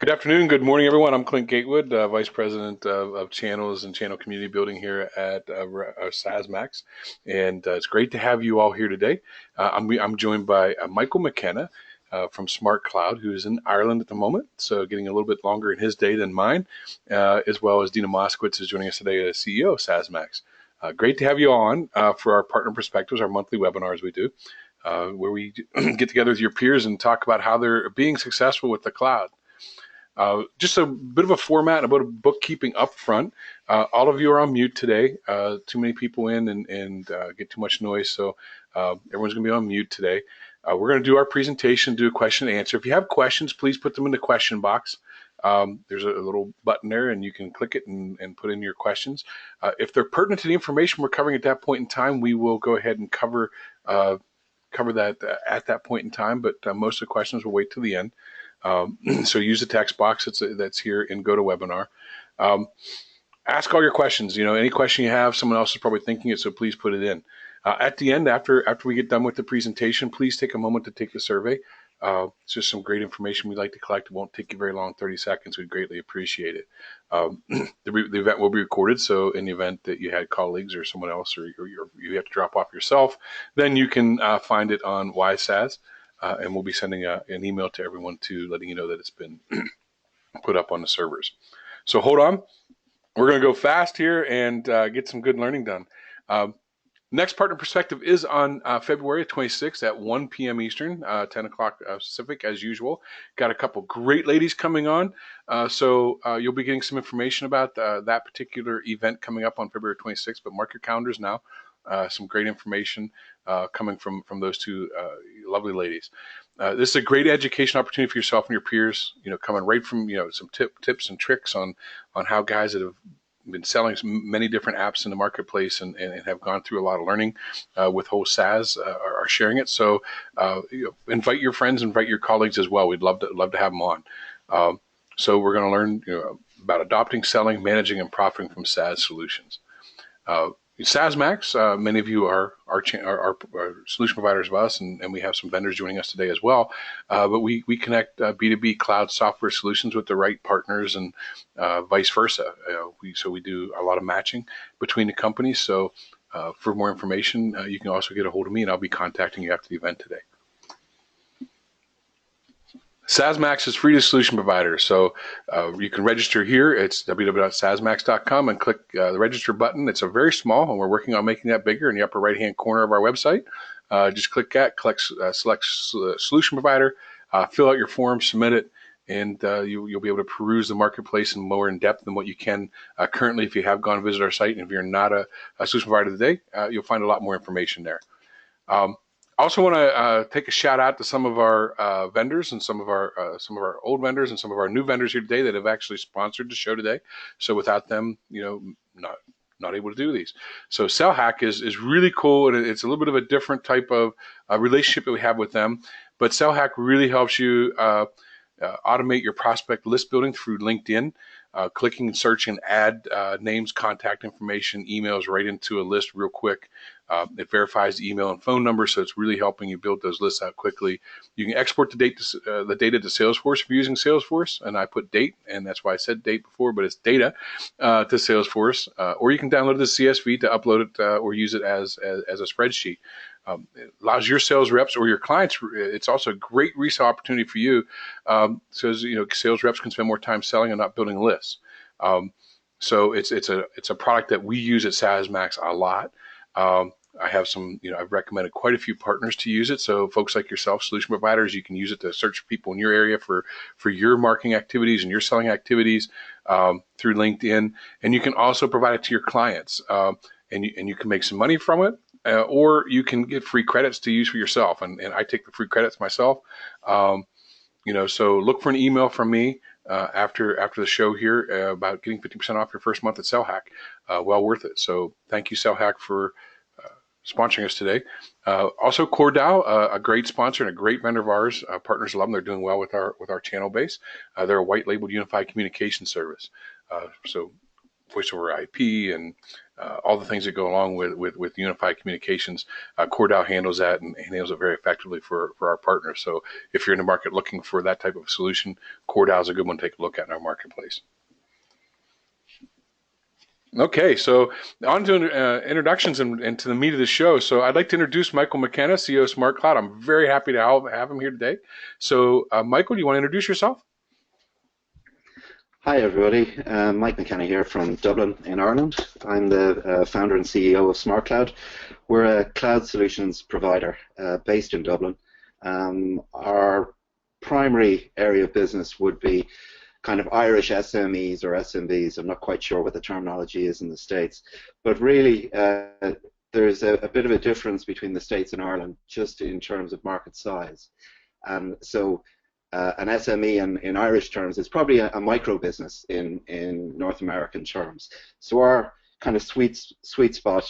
Good afternoon, good morning, everyone. I'm Clint Gatewood, Vice President of Channels and Channel Community Building here at SaaSMAX, and it's great to have you all here today. I'm joined by Michael McKenna from SmartCloud, who is in Ireland at the moment, so getting a little bit longer in his day than mine, as well as Dina Moskowitz is joining us today as CEO of SaaSMAX. Great to have you on for our Partner Perspectives, our monthly webinars we do, where we get together with your peers and talk about how they're being successful with the cloud. Just a bit of a format, a bit of bookkeeping up front. All of you are on mute today. Too many people in and get too much noise, so everyone's going to be on mute today. We're going to do our presentation, do a question and answer. If you have questions, please put them in the question box. There's a little button there, and you can click it and put in your questions. If they're pertinent to the information we're covering at that point in time, we will go ahead and cover that at that point in time, but most of the questions will wait till the end. So use the text box that's here in GoToWebinar. Ask all your questions. Any question you have, someone else is probably thinking it, so please put it in. At the end, after we get done with the presentation, please take a moment to take the survey. It's just some great information we'd like to collect. It won't take you very long, 30 seconds. We'd greatly appreciate it. The event will be recorded, so in the event that you had colleagues or someone else, or you have to drop off yourself, then you can find it on YSAS. And we'll be sending an email to everyone letting you know that it's been put up on the servers. So hold on. We're going to go fast here and get some good learning done. Next Partner Perspective is on February 26th at 1 p.m. Eastern, 10 o'clock Pacific, as usual. Got a couple great ladies coming on. So you'll be getting some information about that particular event coming up on February 26th, but mark your calendars now. Some great information coming from those two lovely ladies. This is a great education opportunity for yourself and your peers, coming right from, some tips and tricks on how guys that have been selling many different apps in the marketplace and have gone through a lot of learning with whole SaaS are sharing it. So invite your friends, invite your colleagues as well. We'd love to have them on. So we're going to learn about adopting, selling, managing, and profiting from SaaS solutions. SaaSMAX, many of you are solution providers of us, and we have some vendors joining us today as well. But we connect B2B cloud software solutions with the right partners and vice versa. So we do a lot of matching between the companies. So for more information, you can also get a hold of me, and I'll be contacting you after the event today. SaaSMAX is free to solution providers, so you can register here. It's www.saasmax.com and click the register button. It's a very small, and we're working on making that bigger in the upper right-hand corner of our website. Just click that, select solution provider, fill out your form, submit it, and you'll be able to peruse the marketplace in more in depth than what you can currently if you have gone to visit our site. And if you're not a solution provider today, you'll find a lot more information there. I also want to take a shout out to some of our vendors and some of our old vendors and some of our new vendors here today that have actually sponsored the show today. So without them, not able to do these. So SellHack is really cool, and it's a little bit of a different type of relationship that we have with them. But SellHack really helps you automate your prospect list building through LinkedIn. Clicking and searching, add names, contact information, emails right into a list real quick. It verifies the email and phone number, so it's really helping you build those lists out quickly. You can export the data to Salesforce if you're using Salesforce, and I put date, and that's why I said date before, but it's data to Salesforce. Or you can download the CSV to upload it or use it as a spreadsheet. It allows your sales reps or your clients. It's also a great resale opportunity for you. So sales reps can spend more time selling and not building lists. So it's a product that we use at SaaSMAX a lot. I have I've recommended quite a few partners to use it. So folks like yourself, solution providers, you can use it to search people in your area for your marketing activities and your selling activities through LinkedIn. And you can also provide it to your clients, and you can make some money from it. Or you can get free credits to use for yourself, and I take the free credits myself. So look for an email from me after the show here about getting 50% off your first month at SellHack. Well worth it. So thank you, SellHack, for sponsoring us today. Also, CoreDAO, a great sponsor and a great vendor of ours. Partners love them. They're doing well with our channel base. They're a white labeled unified communication service. So voice over IP and all the things that go along with unified communications. CoreDAO handles that and handles it very effectively for our partners. So if you're in the market looking for that type of solution, CoreDAO is a good one to take a look at in our marketplace. Okay, so on to introductions and to the meat of the show. So I'd like to introduce Michael McKenna, CEO of SmartCloud. I'm very happy to have him here today. So Michael, do you want to introduce yourself? Hi everybody, Mike McKenna here from Dublin in Ireland. I'm the founder and CEO of SmartCloud. We're a cloud solutions provider based in Dublin. Our primary area of business would be kind of Irish SMEs or SMBs. I'm not quite sure what the terminology is in the States, but really there's a bit of a difference between the States and Ireland just in terms of market size. And so an SME in Irish terms is probably a micro business in North American terms. So our kind of sweet spot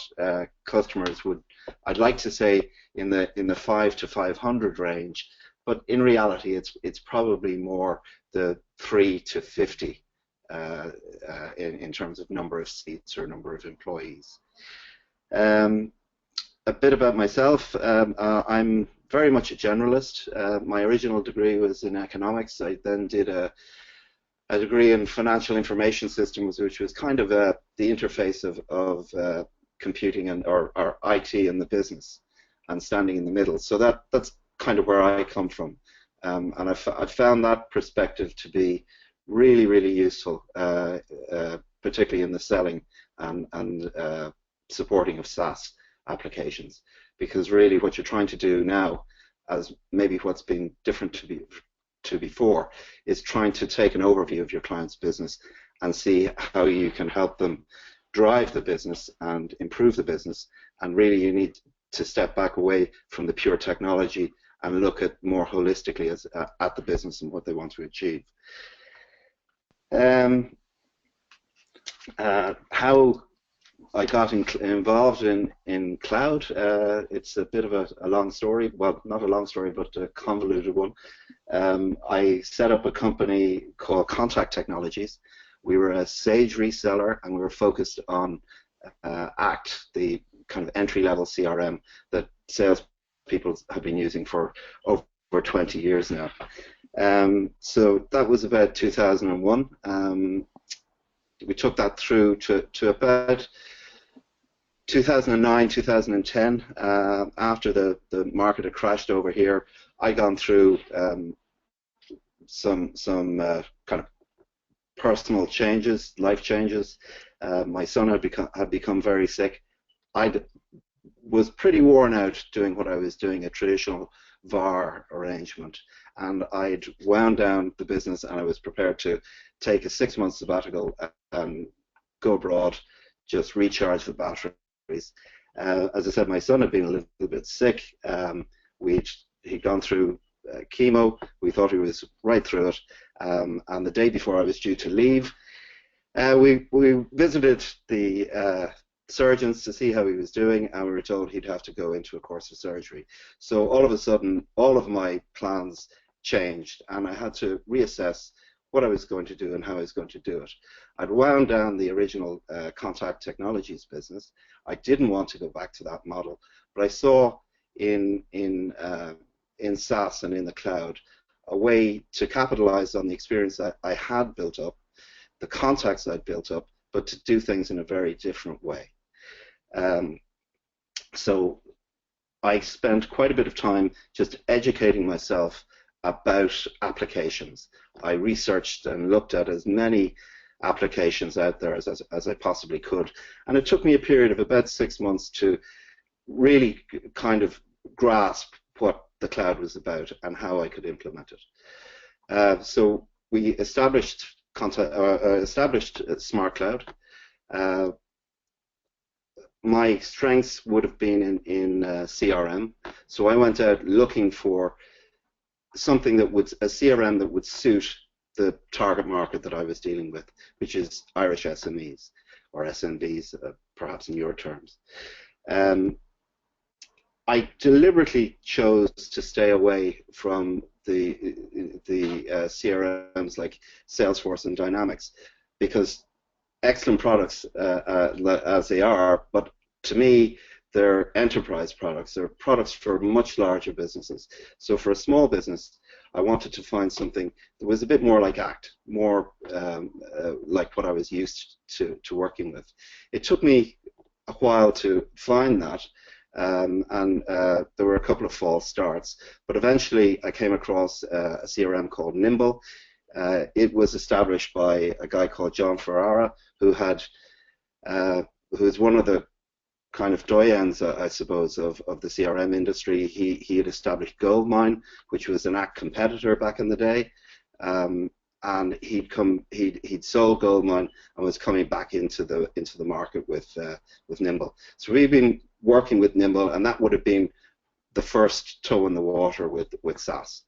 customers would, I'd like to say, in the 5 to 500 range, but in reality it's probably more the 3 to 50 in terms of number of seats or number of employees. A bit about myself. I'm very much a generalist. My original degree was in economics. I then did a degree in financial information systems, which was kind of the interface of computing or IT and the business, and standing in the middle. So that's kind of where I come from, and I found that perspective to be really, really useful, particularly in the selling and supporting of SaaS applications, because really what you're trying to do now, as maybe what's been different to before, is trying to take an overview of your client's business and see how you can help them drive the business and improve the business. And really you need to step back away from the pure technology and look at more holistically at the business and what they want to achieve. How I got involved in cloud, it's a bit of a long story. Well, not a long story, but a convoluted one. I set up a company called Contact Technologies. We were a Sage reseller, and we were focused on ACT, the kind of entry-level CRM that salespeople have been using for over 20 years now. So that was about 2001. We took that through to about 2009, 2010, after the market had crashed over here. I gone through some kind of personal changes, life changes. My son had become very sick. I was pretty worn out doing what I was doing, a traditional VAR arrangement, and I'd wound down the business, and I was prepared to take a 6-month sabbatical and go abroad, just recharge the batteries. As I said, my son had been a little bit sick. He'd gone through chemo. We thought he was right through it. And the day before I was due to leave, we visited the surgeons to see how he was doing, and we were told he'd have to go into a course of surgery. So all of a sudden, all of my plans changed, and I had to reassess what I was going to do and how I was going to do it. I'd wound down the original Contact Technologies business. I didn't want to go back to that model, but I saw in SaaS and in the cloud a way to capitalize on the experience that I had built up, the contacts I'd built up, but to do things in a very different way. So I spent quite a bit of time just educating myself about applications. I researched and looked at as many applications out there as I possibly could, and it took me a period of about 6 months to really kind of grasp what the cloud was about and how I could implement it. So we established SmartCloud. My strengths would have been in CRM, so I went out looking for something that would, a CRM that would suit the target market that I was dealing with, which is Irish SMEs or SMBs, perhaps in your terms. I deliberately chose to stay away from the CRMs like Salesforce and Dynamics, because excellent products as they are, but to me, they're enterprise products. They're products for much larger businesses. So for a small business, I wanted to find something that was a bit more like ACT, more like what I was used to working with. It took me a while to find that, and there were a couple of false starts, but eventually I came across a CRM called Nimble. It was established by a guy called John Ferrara, who is one of the kind of doyens, I suppose, of the CRM industry. He had established Goldmine, which was an ACT competitor back in the day, and he'd sold Goldmine and was coming back into the market with Nimble. So we've been working with Nimble, and that would have been the first toe in the water with SaaS.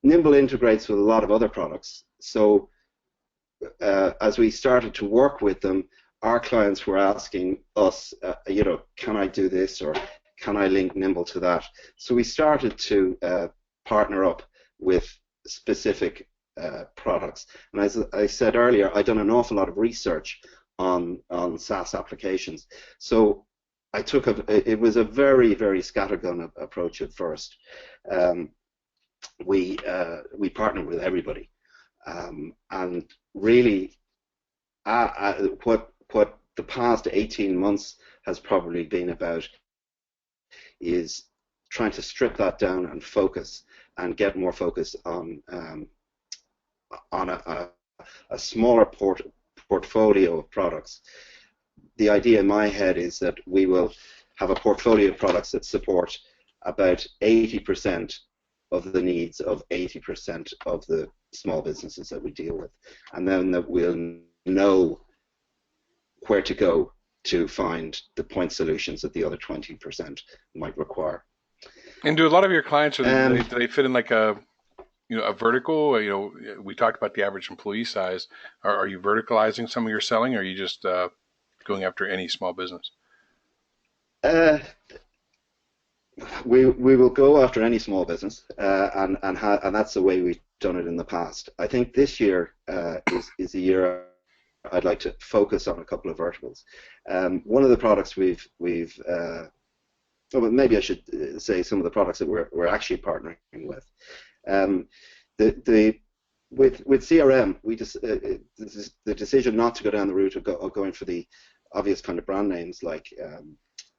Nimble integrates with a lot of other products. So as we started to work with them, our clients were asking us, can I do this, or can I link Nimble to that? So we started to partner up with specific products. And as I said earlier, I've done an awful lot of research on SaaS applications. So it was a very, very scattergun approach at first. We partnered with everybody, and really, what the past 18 months has probably been about is trying to strip that down and focus, and get more focus on a smaller portfolio of products. The idea in my head is that we will have a portfolio of products that support about 80% of the needs of 80% of the small businesses that we deal with, and then that we'll know where to go to find the point solutions that the other 20% might require. And do a lot of your clients, do they fit in like a vertical? We talked about the average employee size. Are you verticalizing some of your selling, or are you just going after any small business? We will go after any small business, and that's the way we've done it in the past. I think this year is a year I'd like to focus on a couple of verticals. One of the products well, maybe I should say some of the products that we're actually partnering with. With CRM, the decision not to go down the route of going for the obvious kind of brand names like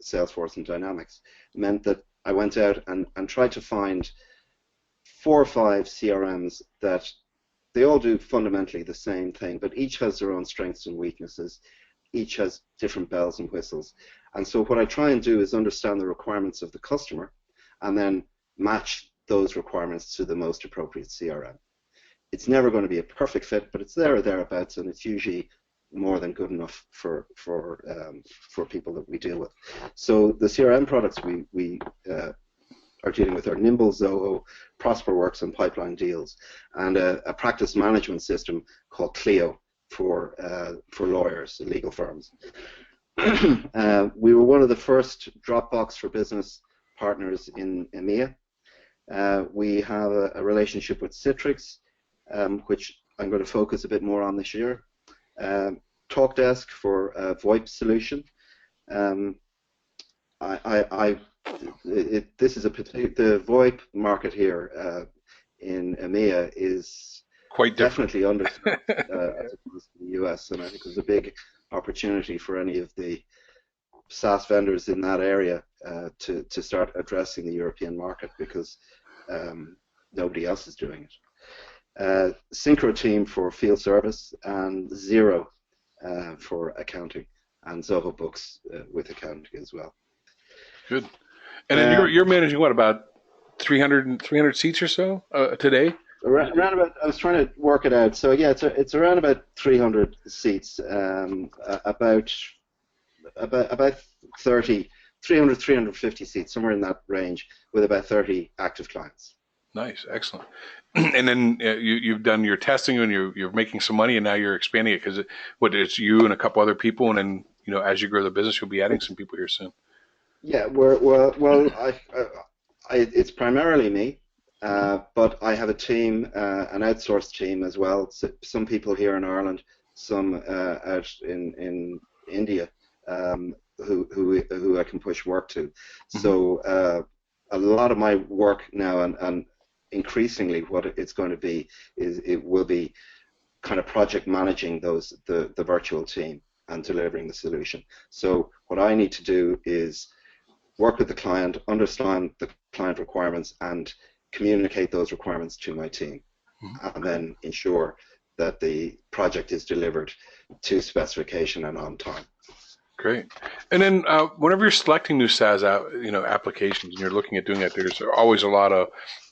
Salesforce and Dynamics meant that I went out and tried to find 4 or 5 CRMs that they all do fundamentally the same thing, but each has their own strengths and weaknesses. Each has different bells and whistles. And so what I try and do is understand the requirements of the customer and then match those requirements to the most appropriate CRM. It's never going to be a perfect fit, but it's there or thereabouts, and it's usually more than good enough for people that we deal with. So the CRM products we are dealing with are Nimble, Zoho, ProsperWorks, and Pipeline Deals, and a practice management system called Clio for lawyers, legal firms. We were one of the first Dropbox for Business partners in EMEA. We have a relationship with Citrix, which I'm going to focus a bit more on this year. TalkDesk for a VoIP solution. This is the VoIP market here in EMEA is quite definitely underserved as opposed to the US, and I think there's a big opportunity for any of the SaaS vendors in that area to start addressing the European market, because nobody else is doing it. Synchro Team for field service, and Xero for accounting, and Zoho Books with accounting as well. Good. And then you're managing what, about 300 seats or so today? Around about, I was trying to work it out. So yeah, it's around about 300 seats, about 300, 350 seats, somewhere in that range, with about 30 active clients. Nice, excellent. And then you've done your testing, and you're making some money, and now you're expanding it, because it's you and a couple other people, and then as you grow the business, you'll be adding some people here soon. Yeah, it's primarily me, but I have a team, an outsourced team as well. So some people here in Ireland some out in India, who I can push work to. Hmm. So a lot of my work now, and increasingly what it's going to be, is it will be kind of project managing the virtual team and delivering the solution. So what I need to do is work with the client, understand the client requirements, and communicate those requirements to my team, and then ensure that the project is delivered to specification and on time. Great. And then whenever you're selecting new SaaS applications and you're looking at doing that, there's always a lot of,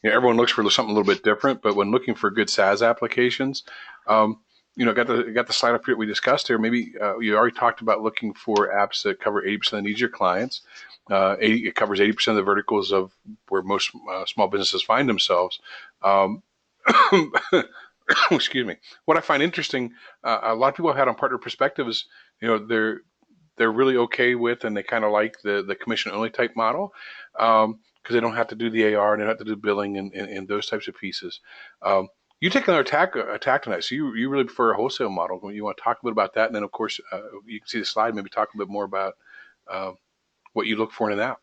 everyone looks for something a little bit different, but when looking for good SaaS applications, um, got the slide up here that we discussed here. Maybe you already talked about looking for apps that cover 80% of the needs of your clients. It covers 80% of the verticals of where most small businesses find themselves. Um, excuse me. What I find interesting, a lot of people have had on partner perspective is, they're really okay with, and they kind of like the commission only type model, because they don't have to do the AR and they don't have to do billing and those types of pieces. You take another attack on that. So you really prefer a wholesale model. You want to talk a bit about that, and then of course you can see the slide. Maybe talk a bit more about uh, what you look for in an app.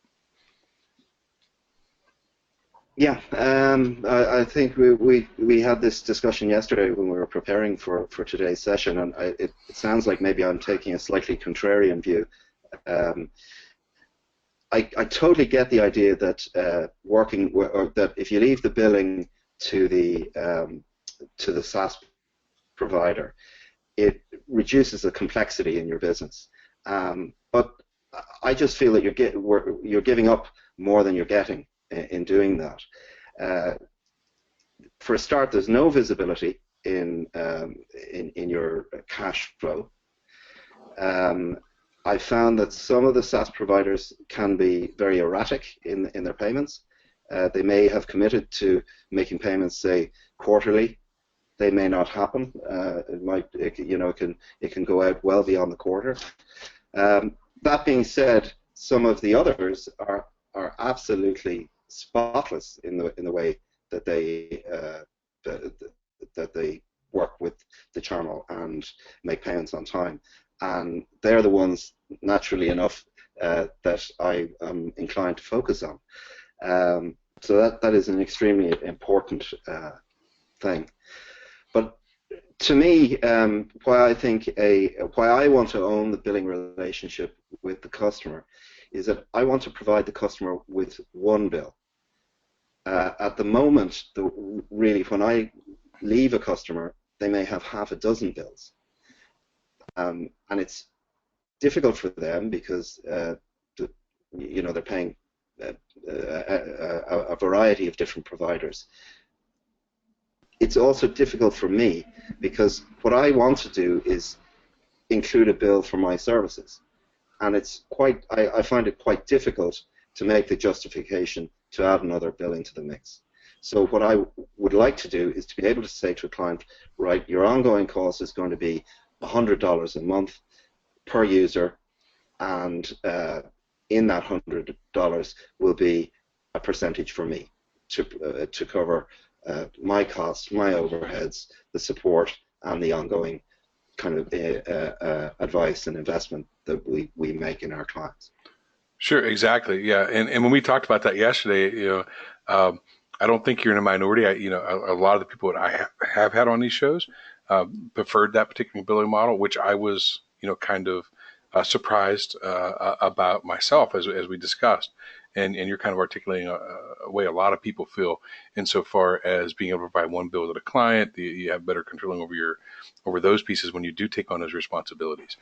Yeah, I think we had this discussion yesterday when we were preparing for today's session, and it sounds like maybe I'm taking a slightly contrarian view. Um, I totally get the idea that or that if you leave the billing to the SaaS provider, it reduces the complexity in your business. But I just feel that you're giving up more than you're getting in doing that. Uh, for a start, there's no visibility in your cash flow. I found that some of the SaaS providers can be very erratic in their payments. They may have committed to making payments, say, quarterly. They may not happen. It can go out well beyond the quarter. That being said, some of the others are absolutely spotless in the way that they work with the channel and make payments on time, and they're the ones, naturally enough, that I am inclined to focus on. So that is an extremely important thing. But to me, why I want to own the billing relationship with the customer is that I want to provide the customer with one bill. At the moment, really, when I leave a customer, they may have half a dozen bills, and it's difficult for them because they're paying a variety of different providers. It's also difficult for me because what I want to do is include a bill for my services, and I find it quite difficult to make the justification to add another bill into the mix. So what I would like to do is to be able to say to a client, right, your ongoing cost is going to be $100 a month per user, and in that $100 will be a percentage for me to cover my costs, my overheads, the support, and the ongoing kind of advice and investment that we make in our clients. Sure, exactly. Yeah, and when we talked about that yesterday, I don't think you're in a minority. A lot of the people that I have had on these shows preferred that particular billing model, which I was, kind of surprised about myself as we discussed. And you're kind of articulating a way a lot of people feel insofar as being able to provide one bill to the client. You have better controlling over those pieces when you do take on those responsibilities.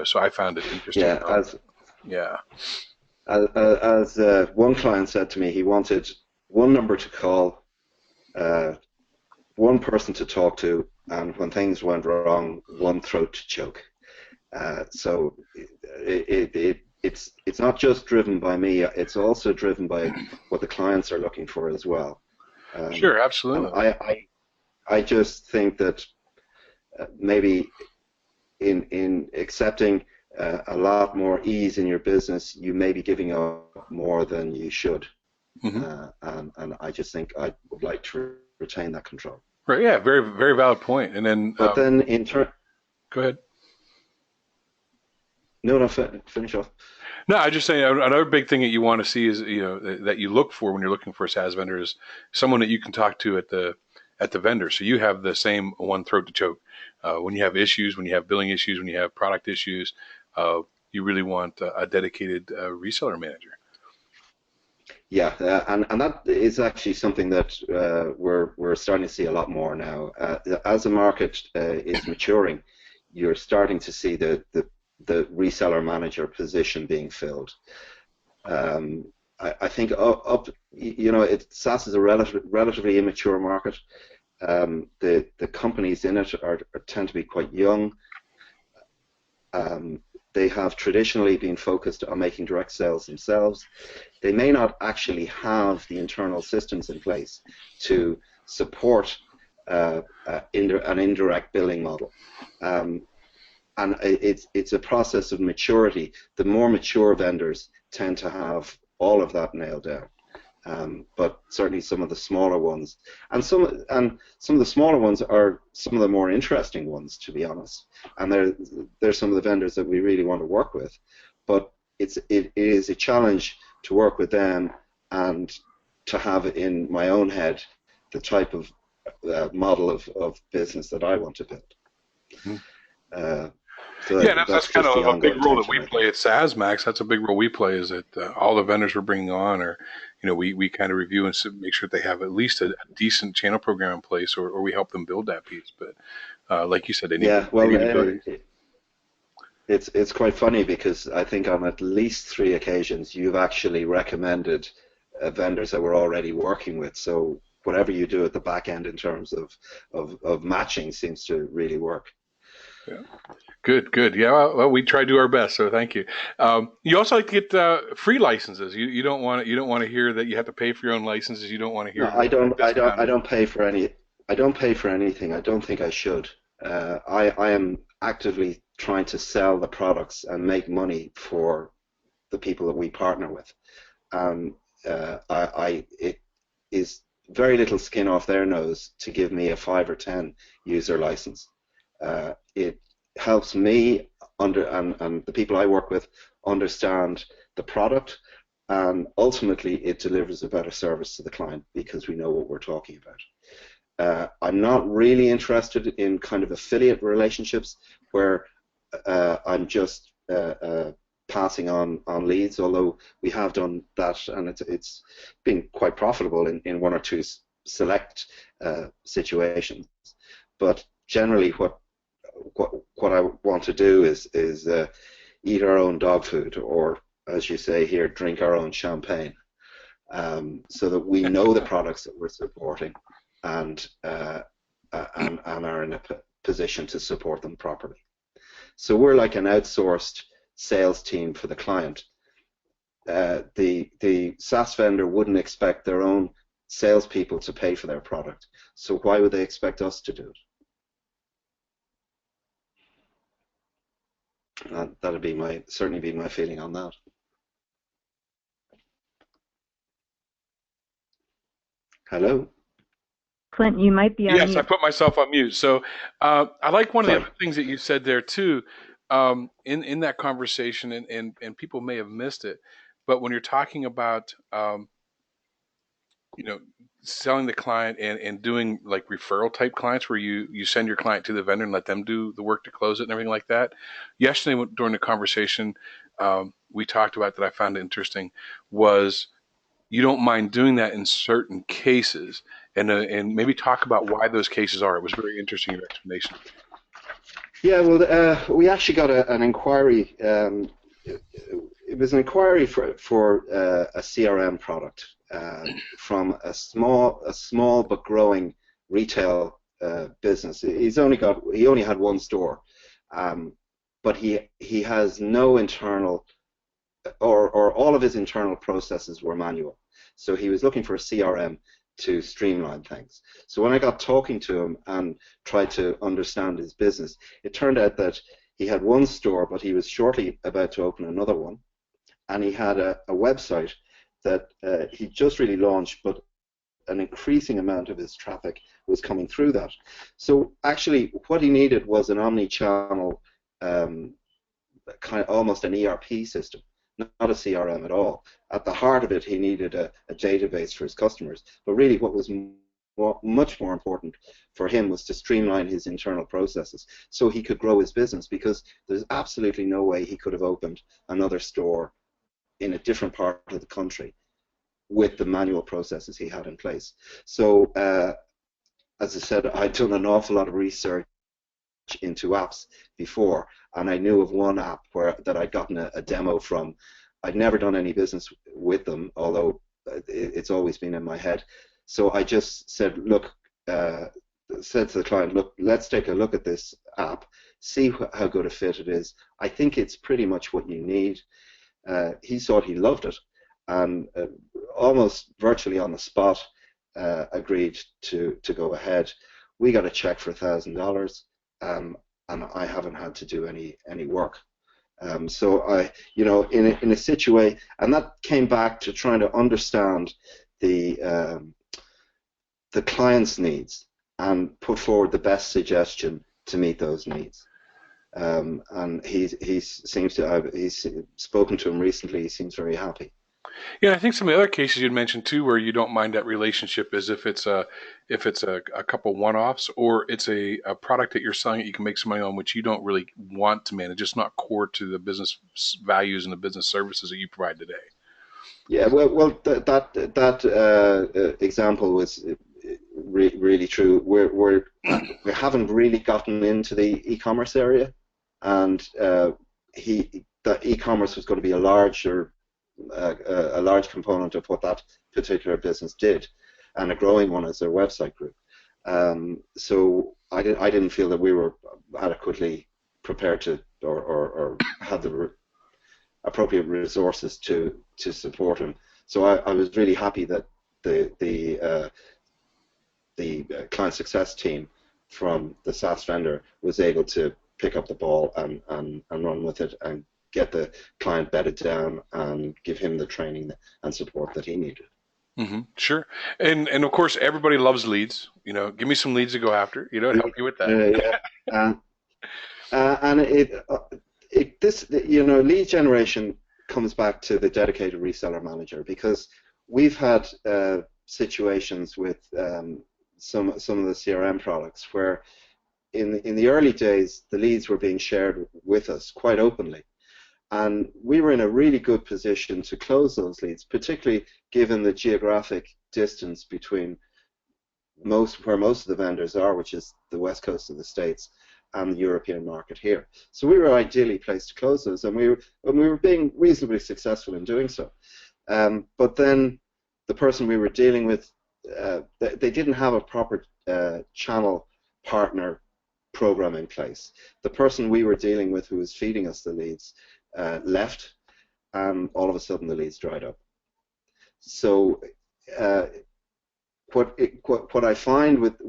So I found it interesting. Yeah, Yeah. as one client said to me, he wanted one number to call, one person to talk to, and when things went wrong, one throat to choke. So it's not just driven by me; it's also driven by what the clients are looking for as well. Sure, And absolutely. I just think that maybe in accepting a lot more ease in your business, you may be giving up more than you should. Hmm. And I just think I would like to retain that control. Right. Yeah. Very, very valid point. And then, But then in turn, Go ahead. No, no, finish off. No, I just saying another big thing that you want to see is that you look for when you're looking for a SaaS vendor is someone that you can talk to at the vendor, so you have the same one throat to choke. When you have issues, when you have billing issues, when you have product issues, you really want a dedicated reseller manager. Yeah, and that is actually something that we're starting to see a lot more now. As the market is maturing, you're starting to see the reseller manager position being filled. I think SaaS is a relatively immature market. The companies in it tend to be quite young. They have traditionally been focused on making direct sales themselves. They may not actually have the internal systems in place to support an indirect billing model. And it's a process of maturity. The more mature vendors tend to have all of that nailed down. But certainly some of the smaller ones, and some of the smaller ones are some of the more interesting ones, to be honest. And they're some of the vendors that we really want to work with. But it is a challenge to work with them and to have in my own head the type of model of business that I want to build. Mm-hmm. Yeah, that's kind of a big role that we play at SaaSMAX. That's a big role we play, is that all the vendors we're bringing on are, we kind of review and make sure they have at least a decent channel program in place, or we help them build that piece. But like you said, they need it's quite funny because I think on at least 3 occasions you've actually recommended vendors that we're already working with. So whatever you do at the back end in terms of matching seems to really work. Yeah. Good. Yeah, well, we try to do our best. So thank you. You also like to get free licenses. You don't want to hear that you have to pay for your own licenses. You don't want to hear. No, I don't pay for any. I don't pay for anything. I don't think I should. I am actively trying to sell the products and make money for the people that we partner with. It is very little skin off their nose to give me a 5 or 10 user license. It helps me and the people I work with understand the product, and ultimately it delivers a better service to the client because we know what we're talking about. I'm not really interested in kind of affiliate relationships where I'm just passing on leads, although we have done that and it's been quite profitable in 1 or 2 select situations. But generally what I want to do is eat our own dog food, or as you say here, drink our own champagne, so that we know the products that we're supporting and are in a position to support them properly. So we're like an outsourced sales team for the client. The SaaS vendor wouldn't expect their own salespeople to pay for their product, so why would they expect us to do it? That'd be certainly be my feeling on that. Hello? Clint, you might be on mute. Yes, I put myself on mute. So I like one of the other things that you said there too, in that conversation, and people may have missed it, but when you're talking about selling the client and doing like referral type clients where you send your client to the vendor and let them do the work to close it and everything like that. Yesterday during the conversation, we talked about that I found interesting was you don't mind doing that in certain cases, and maybe talk about why those cases are. It was very interesting, your explanation. Yeah, well, we actually got an inquiry. It was an inquiry for a CRM product from a small but growing retail business. He only had 1 store, but he has no internal, or all of his internal processes were manual. So he was looking for a CRM to streamline things. So when I got talking to him and tried to understand his business, it turned out that he had 1 store, but he was shortly about to open another one, and he had a website that he just really launched, but an increasing amount of his traffic was coming through that. So actually, what he needed was an omni-channel, kind of almost an ERP system, not a CRM at all. At the heart of it, he needed a database for his customers. But really, what was much more important for him was to streamline his internal processes so he could grow his business, because there's absolutely no way he could have opened another store in a different part of the country with the manual processes he had in place. So, as I said, I'd done an awful lot of research into apps before, and I knew of one app that I'd gotten a demo from. I'd never done any business with them, although it's always been in my head. So I just said, look, said to the client, look, let's take a look at this app, see how good a fit it is. I think it's pretty much what you need. He thought he loved it, and almost virtually on the spot agreed to go ahead. We got a check for $1,000, and I haven't had to do any work. So in a situation, and that came back to trying to understand the client's needs and put forward the best suggestion to meet those needs. And he's spoken to him recently. He seems very happy. Yeah, I think some of the other cases you'd mentioned too, where you don't mind that relationship, is if it's a couple one-offs, or it's a product that you're selling that you can make some money on, which you don't really want to manage. It's not core to the business values and the business services that you provide today. Yeah, well, that example was really true. We haven't really gotten into the e-commerce area, and the e-commerce was going to be a large component of what that particular business did, and a growing one as their website group. So I didn't feel that we were adequately prepared to or had the appropriate resources to support him. So I was really happy that the client success team from the SaaS vendor was able to pick up the ball and run with it and get the client bedded down and give him the training and support that he needed. Mm-hmm. Sure. And of course, everybody loves leads. Give me some leads to go after. Help you with that. Yeah. And lead generation comes back to the dedicated reseller manager, because we've had situations with some of the CRM products where in the early days the leads were being shared with us quite openly, and we were in a really good position to close those leads, particularly given the geographic distance between where most of the vendors are, which is the west coast of the States, and the European market here. So we were ideally placed to close those, and we were being reasonably successful in doing so. But then the person we were dealing with, they didn't have a proper channel partner program in place. The person we were dealing with, who was feeding us the leads, left, and all of a sudden the leads dried up. So what I find with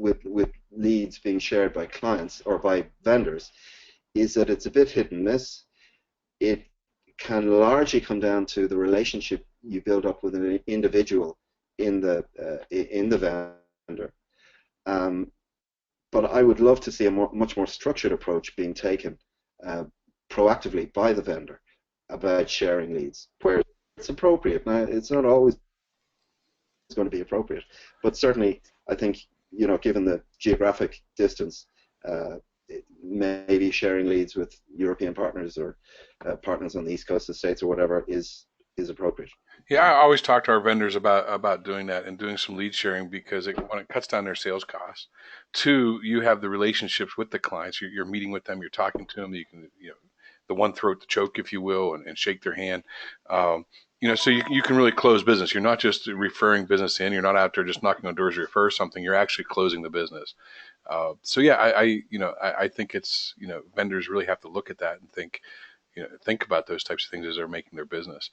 leads being shared by clients or by vendors is that it's a bit hit and miss. It can largely come down to the relationship you build up with an individual in the vendor. But I would love to see a much more structured approach being taken proactively by the vendor about sharing leads where it's appropriate. Now, it's not always going to be appropriate, but certainly I think, given the geographic distance, maybe sharing leads with European partners or partners on the east coast of the States or whatever is appropriate. Yeah, I always talk to our vendors about doing that and doing some lead sharing, because one, it cuts down their sales costs. Two, you have the relationships with the clients. You're meeting with them, you're talking to them. You can, the one throat to choke, if you will, and shake their hand. So you can really close business. You're not just referring business in. You're not out there just knocking on doors to refer something. You're actually closing the business. So yeah, I think it's, vendors really have to look at that and think about those types of things as they're making their business.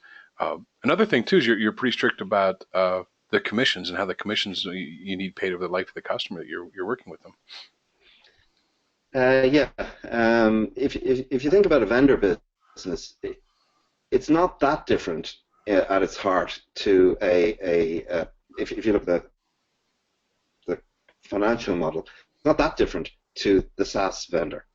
Another thing too is you're pretty strict about the commissions and how the commissions you need paid over the life of the customer that you're working with them. Yeah. If you think about a vendor business, it's not that different at its heart to if you look at financial model is not that different to the SaaS vendor.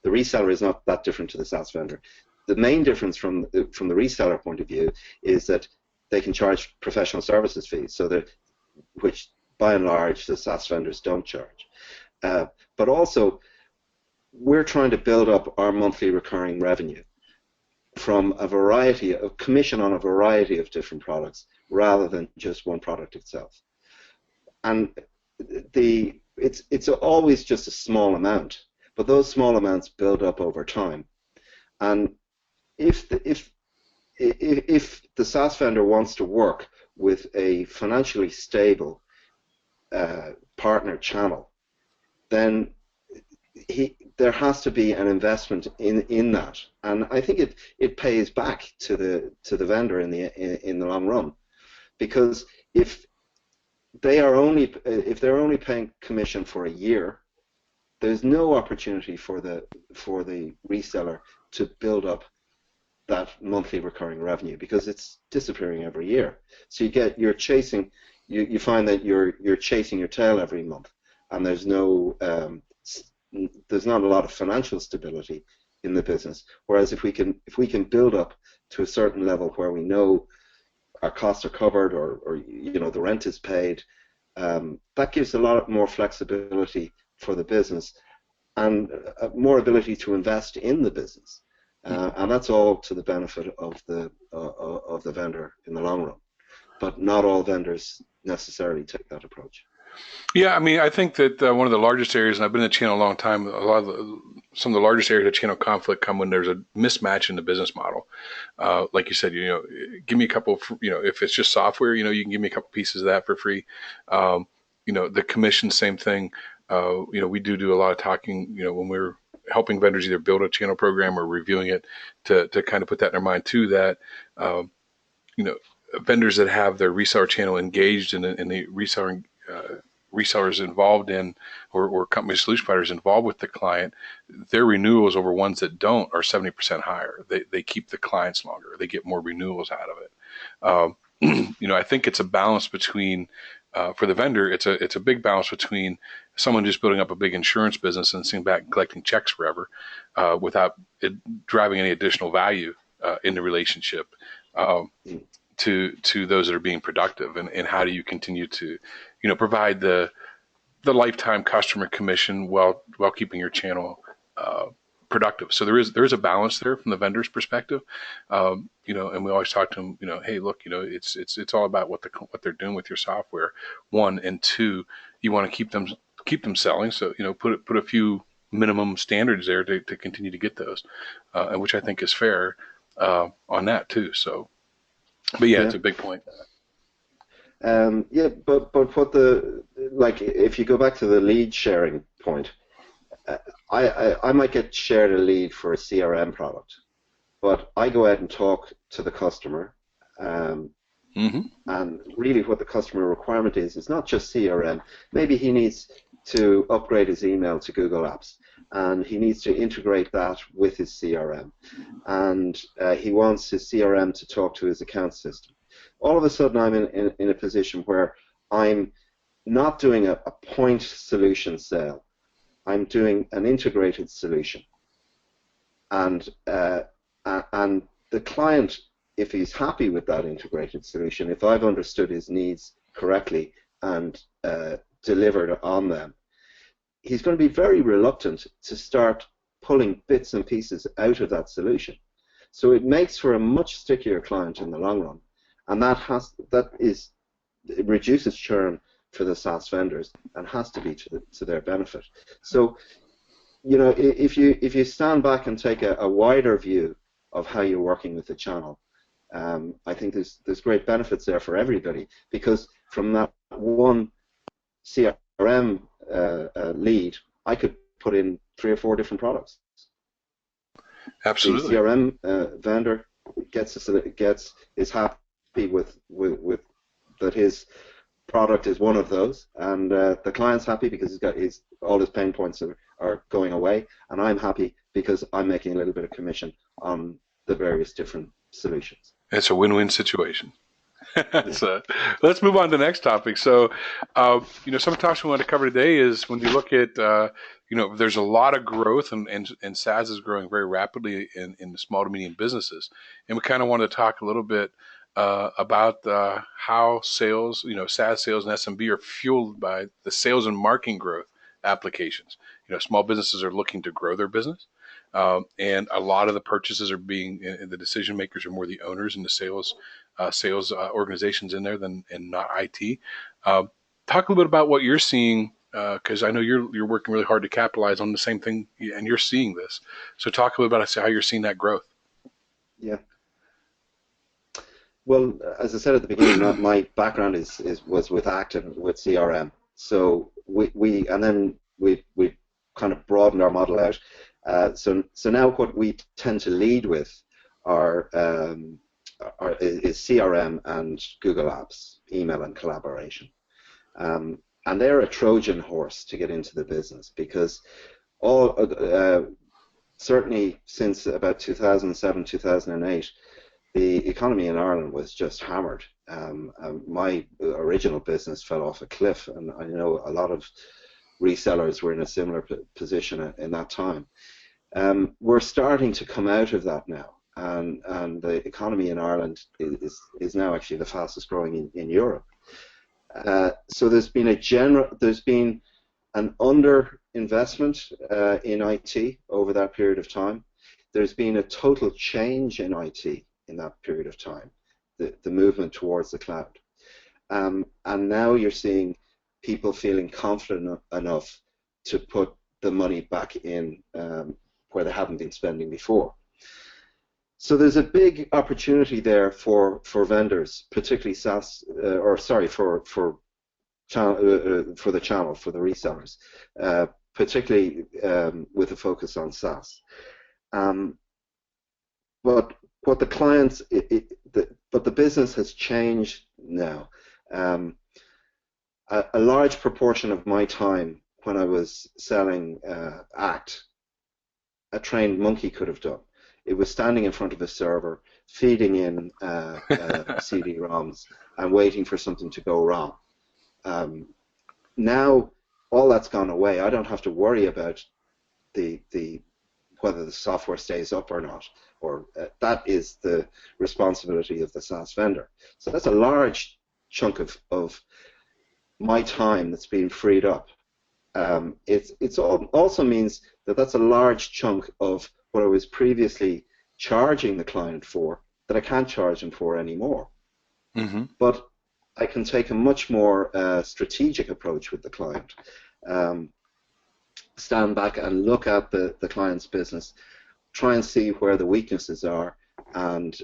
The reseller is not that different to the SaaS vendor. The main difference from the reseller point of view is that they can charge professional services fees, so that, which by and large the SaaS vendors don't charge. But also, we're trying to build up our monthly recurring revenue from a variety of commission on a variety of different products rather than just one product itself. And it's always just a small amount, but those small amounts build up over time. And if the SaaS vendor wants to work with a financially stable partner channel, then there has to be an investment in that, and I think it pays back to the vendor in the long run, because if they're only paying commission for a year, there's no opportunity for the reseller to build up that monthly recurring revenue, because it's disappearing every year. So you find that you're chasing your tail every month, and there's not a lot of financial stability in the business. Whereas if we can build up to a certain level where we know our costs are covered, or the rent is paid, that gives a lot more flexibility for the business and more ability to invest in the business, and that's all to the benefit of the vendor in the long run. But not all vendors necessarily take that approach. Yeah, I mean, I think that one of the largest areas, and I've been in the channel a long time, some of the largest areas of channel conflict come when there's a mismatch in the business model. Like you said, give me a couple, if it's just software, you can give me a couple pieces of that for free. The commission, same thing. We do a lot of talking, when we're helping vendors either build a channel program or reviewing it, to kind of put that in their mind too, that, vendors that have their reseller channel engaged in the reselling, resellers involved in, or company solution providers involved with the client, their renewals over ones that don't are 70% higher. They keep the clients longer. They get more renewals out of it. I think it's a balance between, for the vendor, it's a big balance between someone just building up a big insurance business and sitting back and collecting checks forever, without it driving any additional value in the relationship, to those that are being productive, and how do you continue to provide the lifetime customer commission while keeping your channel productive. So there is a balance there from the vendor's perspective, and we always talk to them, hey, look, it's all about what they're doing with your software, one, and two, you want to keep them selling, so put a few minimum standards there to continue to get those, and which I think is fair on that too. So, but yeah, it's a big point. But what if you go back to the lead sharing point, I might get shared a lead for a CRM product, but I go out and talk to the customer, and really what the customer requirement is not just CRM. Maybe he needs to upgrade his email to Google Apps, and he needs to integrate that with his CRM, and he wants his CRM to talk to his account system. All of a sudden, I'm in a position where I'm not doing a point solution sale. I'm doing an integrated solution, and the client, if he's happy with that integrated solution, if I've understood his needs correctly and delivered on them, he's going to be very reluctant to start pulling bits and pieces out of that solution. So it makes for a much stickier client in the long run, and it reduces churn for the SaaS vendors and has to be to their benefit. So, if you stand back and take a wider view of how you're working with the channel, I think there's great benefits there for everybody, because from that one CRM lead, I could put in 3 or 4 different products. Absolutely. The CRM vendor is happy with that his product is one of those, and the client's happy because all his pain points are going away, and I'm happy because I'm making a little bit of commission on the various different solutions. It's a win-win situation. So let's move on to the next topic. So, some topics we want to cover today is when you look at, there's a lot of growth and SaaS is growing very rapidly in the small to medium businesses. And we kind of want to talk a little bit about how sales, SaaS sales and SMB are fueled by the sales and marketing growth applications. Small businesses are looking to grow their business. And a lot of the purchases are the decision makers are more the owners and the sales organizations in there than and not IT. Talk a little bit about what you're seeing, because I know you're working really hard to capitalize on the same thing, and you're seeing this. So talk a little about how you're seeing that growth. Yeah. Well, as I said at the beginning, my background was with Active, with CRM. So we kind of broadened our model out. So now what we tend to lead with is CRM and Google Apps, email and collaboration. And they're a Trojan horse to get into the business because certainly since about 2007, 2008, the economy in Ireland was just hammered. My original business fell off a cliff, and I know a lot of resellers were in a similar position in that time. We're starting to come out of that now, and the economy in Ireland is now actually the fastest growing in Europe. So there's been an under-investment in IT over that period of time. There's been a total change in IT in that period of time, the movement towards the cloud. And now you're seeing people feeling confident enough to put the money back in where they haven't been spending before. So there's a big opportunity there for vendors, particularly SaaS, for the channel, for the resellers, particularly with a focus on SaaS. But what the clients, but the business has changed now. A large proportion of my time when I was selling Act, a trained monkey could have done. It was standing in front of a server, feeding in CD-ROMs and waiting for something to go wrong. Now all that's gone away. I don't have to worry about whether the software stays up or not, or that is the responsibility of the SaaS vendor. So that's a large chunk of my time that's being freed up. It also means that that's a large chunk of what I was previously charging the client for that I can't charge them for anymore. Mm-hmm. But I can take a much more strategic approach with the client. Stand back and look at the client's business, try and see where the weaknesses are, and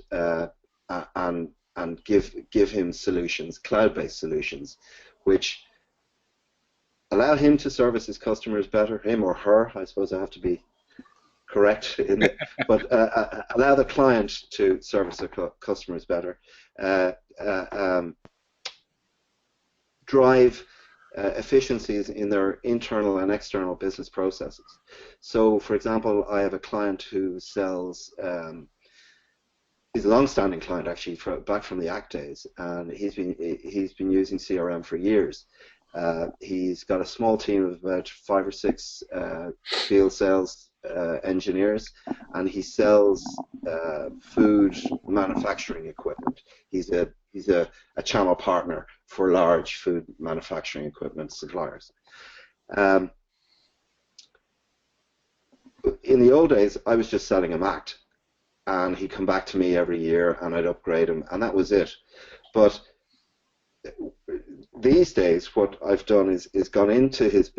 give him solutions, cloud-based solutions, which allow him to service his customers better, him or her. I suppose I have to be correct in it, but allow the client to service their customers better, drive efficiencies in their internal and external business processes. So, for example, I have a client who sells, he's a long-standing client actually, back from the Act days, and he's been using CRM for years. He's got a small team of about 5 or 6 field sales engineers, and he sells food manufacturing equipment. He's a channel partner for large food manufacturing equipment suppliers. In the old days, I was just selling him Act, and he'd come back to me every year, and I'd upgrade him, and that was it. But these days, what I've done is gone into his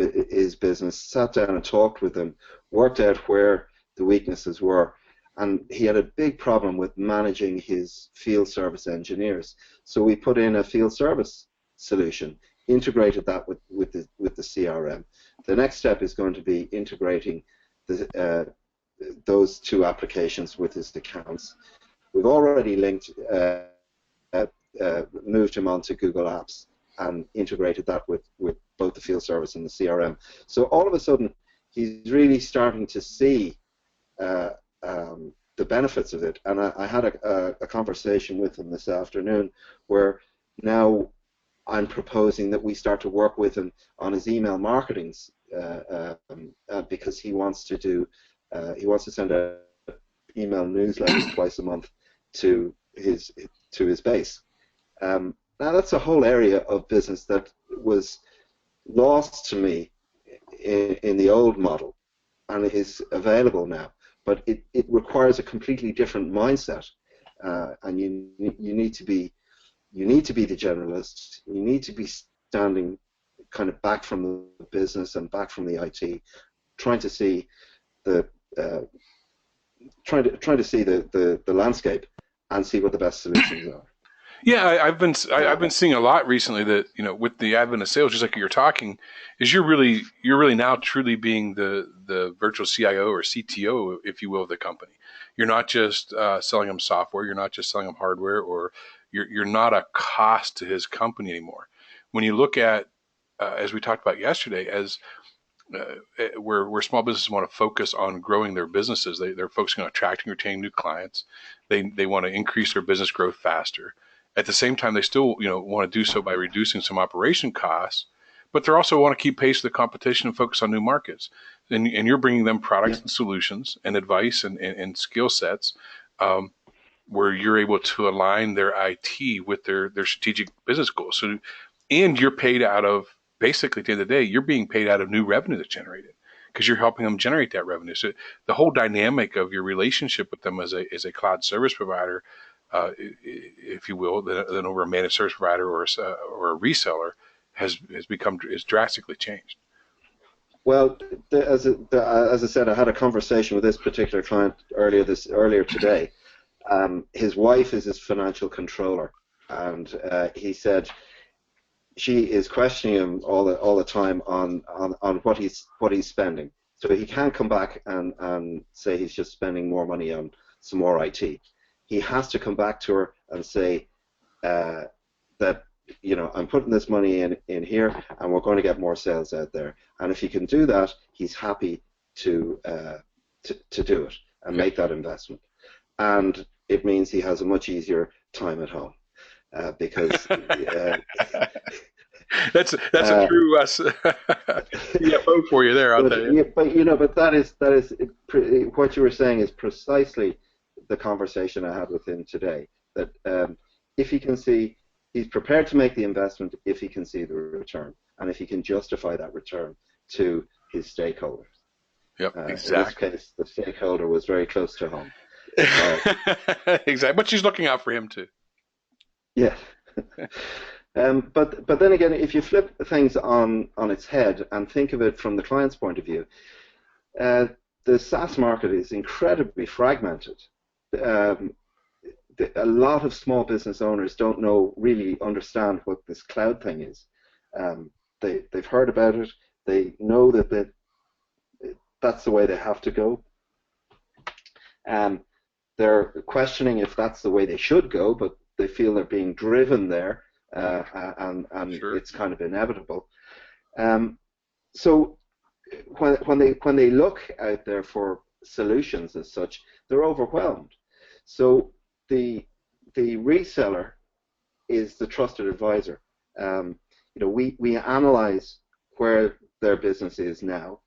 business, sat down and talked with him, worked out where the weaknesses were, and he had a big problem with managing his field service engineers. So we put in a field service solution, integrated that with the CRM. The next step is going to be integrating those two applications with his accounts. We've already linked, moved him onto Google Apps and integrated that with both the field service and the CRM. So all of a sudden, he's really starting to see the benefits of it. And I had a conversation with him this afternoon where now I'm proposing that we start to work with him on his email marketing because he wants to send out email newsletters twice a month to his base. Now that's a whole area of business that was lost to me in the old model, and it is available now. But it requires a completely different mindset, and you need to be the generalist. You need to be standing kind of back from the business and back from the IT, trying to see the landscape and see what the best solutions are. Yeah, I've been seeing a lot recently that, you know, with the advent of sales, just like you're talking, is you're really now truly being the virtual CIO or CTO, if you will, of the company. You're not just selling them software. You're not just selling them hardware, or you're not a cost to his company anymore. When you look at, as we talked about yesterday, as where small businesses want to focus on growing their businesses, they're focusing on attracting and retaining new clients. They want to increase their business growth faster. At the same time, they still, you know, want to do so by reducing some operation costs, but they also want to keep pace with the competition and focus on new markets. And you're bringing them products and solutions and advice and skill sets, where you're able to align their IT with their strategic business goals. So, and you're paid out of, basically at the end of the day, you're being paid out of new revenue that's generated because you're helping them generate that revenue. So the whole dynamic of your relationship with them as a cloud service provider, if you will, than over a managed service provider or a reseller has drastically changed. Well, as I said, I had a conversation with this particular client earlier today. His wife is his financial controller, and he said she is questioning him all the time on what he's spending. So he can't come back and say he's just spending more money on some more IT. He has to come back to her and say that, you know, I'm putting this money in here, and we're going to get more sales out there. And if he can do that, he's happy to do it and make that investment. And it means he has a much easier time at home because that's a true CFO for you there. I'll tell you. But that is what you were saying is precisely the conversation I had with him today. That if he can see, he's prepared to make the investment if he can see the return, and if he can justify that return to his stakeholders. Yep, exactly. In this case, the stakeholder was very close to home. Exactly, but she's looking out for him too. Yeah. But then again, if you flip things on its head and think of it from the client's point of view, the SaaS market is incredibly fragmented. A lot of small business owners don't really understand what this cloud thing is. They've heard about it. They know that that's the way they have to go. They're questioning if that's the way they should go, but they feel they're being driven there, and sure. It's kind of inevitable. So when they look out there for solutions as such, they're overwhelmed. So the reseller is the trusted advisor. We analyze where their business is now.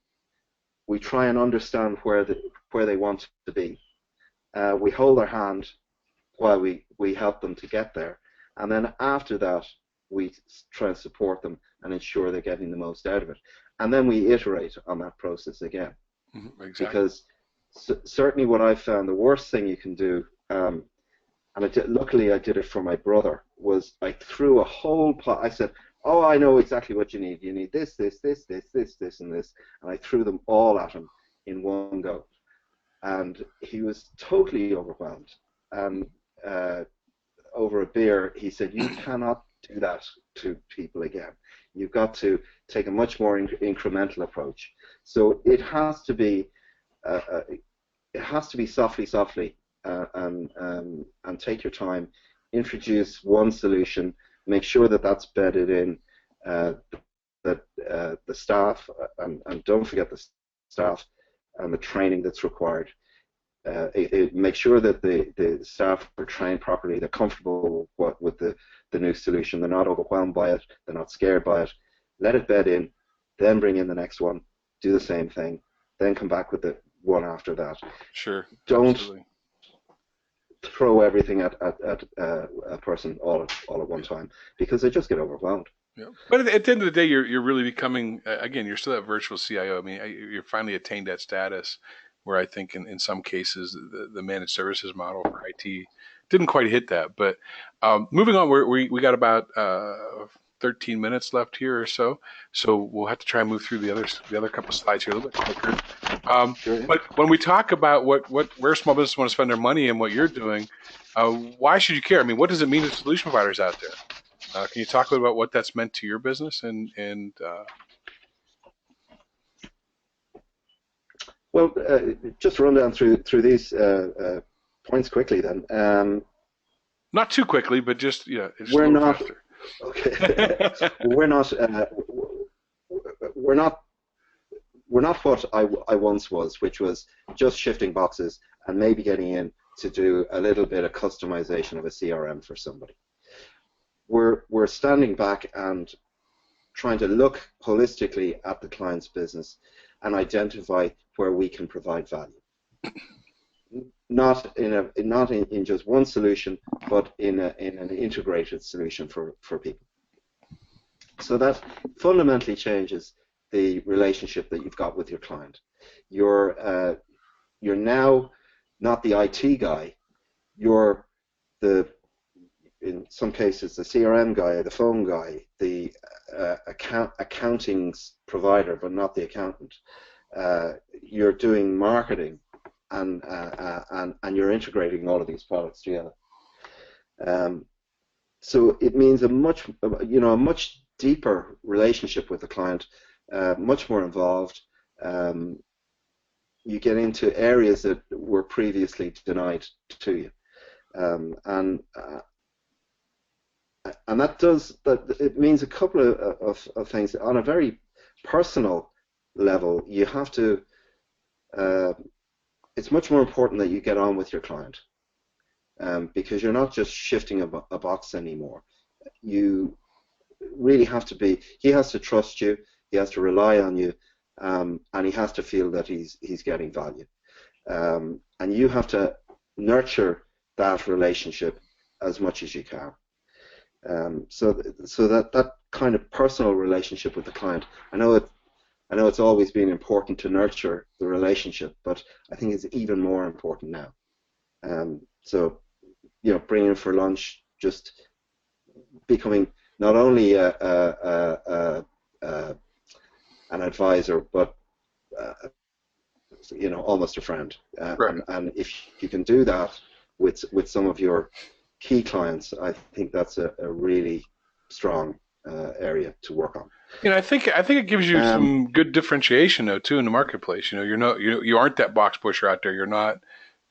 We try and understand where they want to be. We hold their hand while we help them to get there, and then after that we try and support them and ensure they're getting the most out of it, and then we iterate on that process again. Mm-hmm, exactly. Because certainly what I found the worst thing you can do, and luckily I did it for my brother, was I threw a whole pot. I said, oh, I know exactly what you need. You need this, and this, and I threw them all at him in one go. And he was totally overwhelmed. And over a beer, he said, you cannot do that to people again. You've got to take a much more incremental approach. So it has to be softly, and take your time. Introduce one solution. Make sure that that's bedded in. That the staff, and don't forget the staff and the training that's required. Make sure that the staff are trained properly, they're comfortable with the new solution, they're not overwhelmed by it, they're not scared by it. Let it bed in, then bring in the next one, do the same thing, then come back with the one after that. Sure. Don't Absolutely. throw everything at a person all at one time, because they just get overwhelmed. Yeah. But at the end of the day, you're really becoming, again, you're still that virtual CIO. I mean, you're finally attained that status where I think in some cases the managed services model for IT didn't quite hit that. But moving on, we got about 13 minutes left here or so. So we'll have to try and move through the other couple of slides here a little bit quicker. Sure. But when we talk about where small businesses want to spend their money and what you're doing, why should you care? I mean, what does it mean to solution providers out there? Can you talk a little about what that's meant to your business and Well, just run down through these points quickly then. not too quickly, but just just We're a little not faster. okay. we're not what I once was, which was just shifting boxes and maybe getting in to do a little bit of customization of a CRM for somebody. We're standing back and trying to look holistically at the client's business and identify where we can provide value. Not in just one solution, but in an integrated solution for people. So that fundamentally changes the relationship that you've got with your client. You're now not the IT guy. You're in some cases the CRM guy, the phone guy, the accounting provider, but not the accountant. You're doing marketing, and you're integrating all of these products together. So it means a much deeper relationship with the client, much more involved. You get into areas that were previously denied to you, and it means a couple of things. On a very personal level, you have to. It's much more important that you get on with your client, because you're not just shifting a box anymore. You really have to be. He has to trust you. He has to rely on you, and he has to feel that he's getting value. And you have to nurture that relationship as much as you can. So that kind of personal relationship with the client. I know it's always been important to nurture the relationship, but I think it's even more important now. So, bringing in for lunch, just becoming not only an advisor, but almost a friend. Right. And if you can do that with some of your key clients, I think that's a really strong area to work on. I think it gives you some good differentiation though too in the marketplace. You aren't that box pusher out there. You're not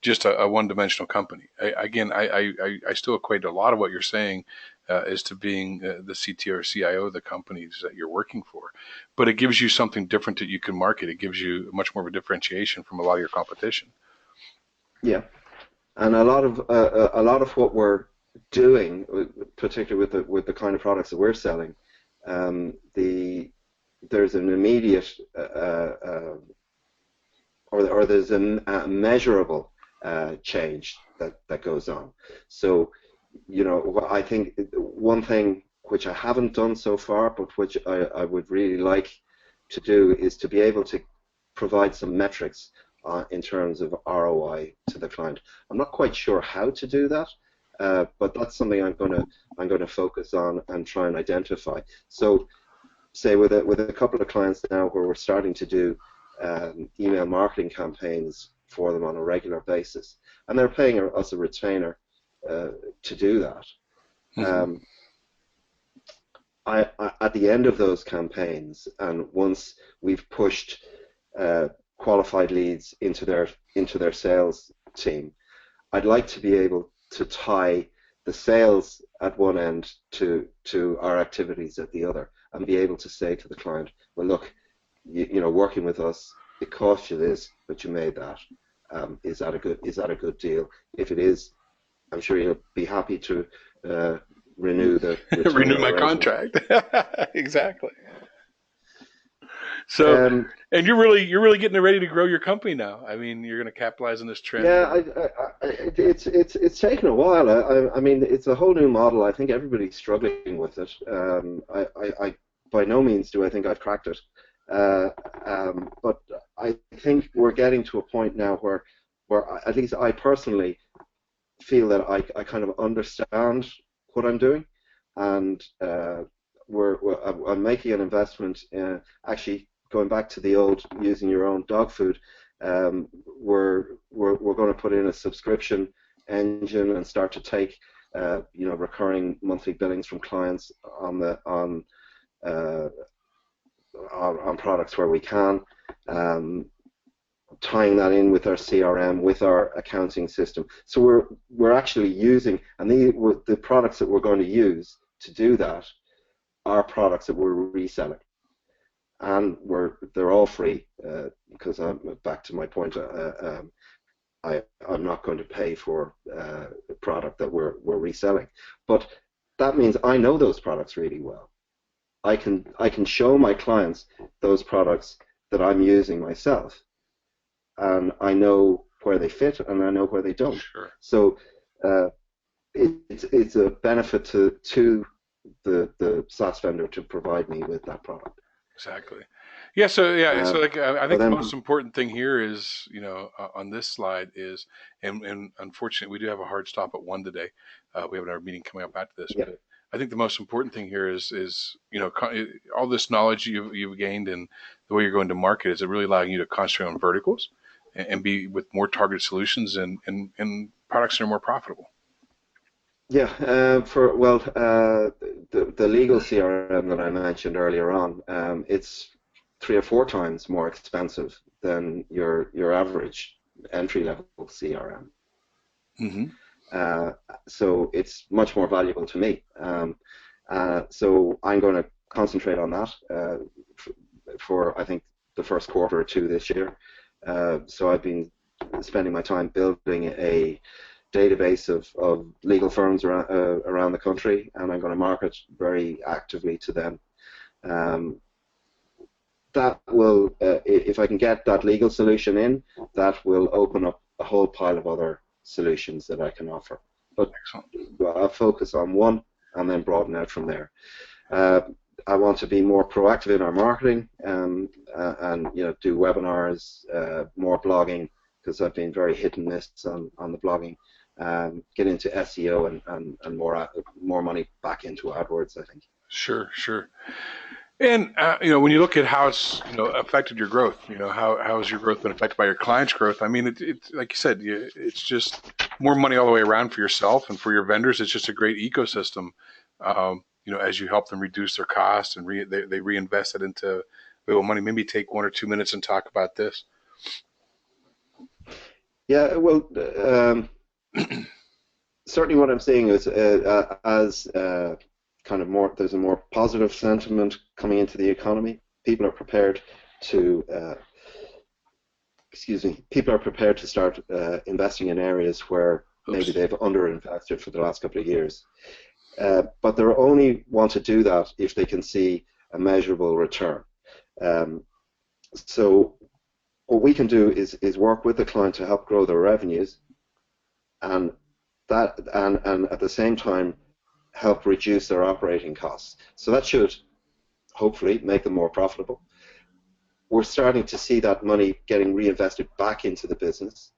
just a one-dimensional company. I still equate a lot of what you're saying as to being the CTO or CIO of the companies that you're working for, but it gives you something different that you can market. It gives you much more of a differentiation from a lot of your competition. Yeah, and a lot of what we're doing, particularly with the kind of products that we're selling, there's an immediate or there's a measurable change that goes on. So, I think one thing which I haven't done so far, but which I would really like to do, is to be able to provide some metrics in terms of ROI to the client. I'm not quite sure how to do that, but that's something I'm going to focus on and try and identify. So, say with a couple of clients now, where we're starting to do email marketing campaigns for them on a regular basis, and they're paying us a retainer to do that. Mm-hmm. At the end of those campaigns, and once we've pushed qualified leads into their sales team, I'd like to be able to tie the sales at one end to our activities at the other, and be able to say to the client, well, look, working with us, it cost you this, but you made that. Is that a good deal? If it is, I'm sure you'll be happy to renew the Renew retainer my arrangement. contract. Exactly. So, Um, and you're really getting ready to grow your company now. I mean, you're going to capitalize on this trend. yeah, it's taken a while. I mean, it's a whole new model. I think everybody's struggling with it. I by no means do I think I've cracked it, uh, but I think we're getting to a point now where at least I personally feel that I kind of understand what I'm doing, and I'm making an investment. Actually, going back to the old using your own dog food, we're going to put in a subscription engine and start to take recurring monthly billings from clients on the uh, on products where we can. Um, Tying that in with our CRM, with our accounting system. So we're actually using, and the products that we're going to use to do that are products that we're reselling, and they're all free because I'm back to my point. I'm not going to pay for a product that we're reselling, but that means I know those products really well. I can show my clients those products that I'm using myself, and I know where they fit and I know where they don't. Sure. So uh, it's a benefit to the SaaS vendor to provide me with that product. Exactly. Yeah. So yeah. Uh, So like, I but think the then, most important thing here is, on this slide is, and unfortunately, we do have a hard stop at 1 today. We have another meeting coming up after this, yeah, but I think the most important thing here is all this knowledge you've gained and the way you're going to market is it really allowing you to concentrate on verticals and be with more targeted solutions and products that are more profitable. yeah. For well, the legal CRM that I mentioned earlier on, it's 3 or 4 times more expensive than your average entry level CRM. Mm-hmm. Uh, so it's much more valuable to me. So I'm going to concentrate on that for I think the first quarter or two this year. So I've been spending my time building a database of legal firms around the country, and I'm going to market very actively to them. Um, that will, if I can get that legal solution in, that will open up a whole pile of other solutions that I can offer. But Excellent. I'll focus on one and then broaden out from there. Uh, I want to be more proactive in our marketing, and do webinars, more blogging, because I've been very hit and miss on the blogging. Get into SEO and more money back into AdWords, I think. Sure. Sure. And when you look at how it's affected your growth, how has your growth been affected by your clients' growth? I mean, it's like you said, it's just more money all the way around for yourself and for your vendors. It's just a great ecosystem. As you help them reduce their costs and they reinvest it into little money. Maybe take 1 or 2 minutes and talk about this. Yeah, well, certainly what I'm seeing is as kind of more, there's a more positive sentiment coming into the economy. People are prepared to, people are prepared to start investing in areas where maybe Oops. they've underinvested for the last couple of years. But they only want to do that if they can see a measurable return. So what we can do is work with the client to help grow their revenues, and and at the same time help reduce their operating costs. So that should hopefully make them more profitable. We're starting to see that money getting reinvested back into the business.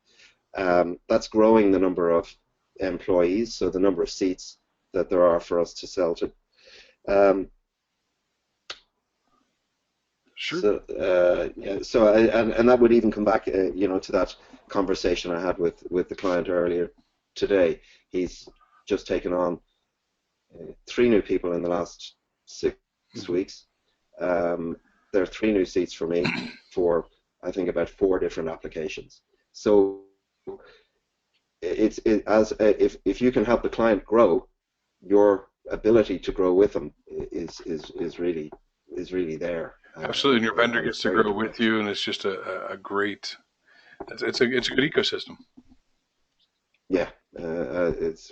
That's growing the number of employees, so the number of seats that there are for us to sell to. Sure. And that would even come back, to that conversation I had with the client earlier today. He's just taken on 3 new people in the last 6 weeks. There are 3 new seats for me for I think about 4 different applications. So if you can help the client grow, your ability to grow with them is really there. Absolutely. And your vendor And it's gets to very grow with encouraging. you, and it's just a great it's a good ecosystem. Yeah, it's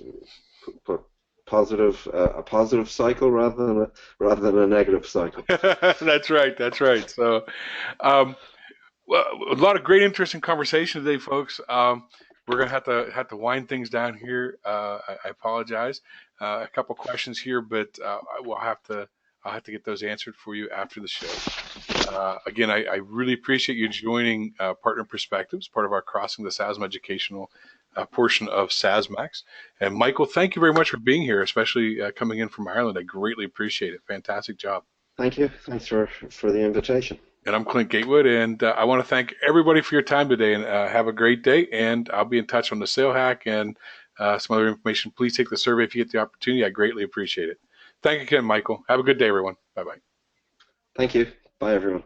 positive, a positive cycle rather than a negative cycle. That's right. That's right. So, well, a lot of great, interesting conversation today, folks. We're gonna have to wind things down here. I apologize. A couple questions here, but I'll have to get those answered for you after the show. Again, I really appreciate you joining Partner Perspectives, part of our Crossing the SaaSm educational portion of SaaSMAX. And Michael, thank you very much for being here, especially coming in from Ireland. I greatly appreciate it. Fantastic job. Thank you. Thanks for the invitation. And I'm Clint Gatewood, and I want to thank everybody for your time today, and have a great day. And I'll be in touch on the sale hack and some other information. Please take the survey if you get the opportunity. I greatly appreciate it. Thank you again, Michael. Have a good day, everyone. Bye-bye. Thank you. Bye, everyone.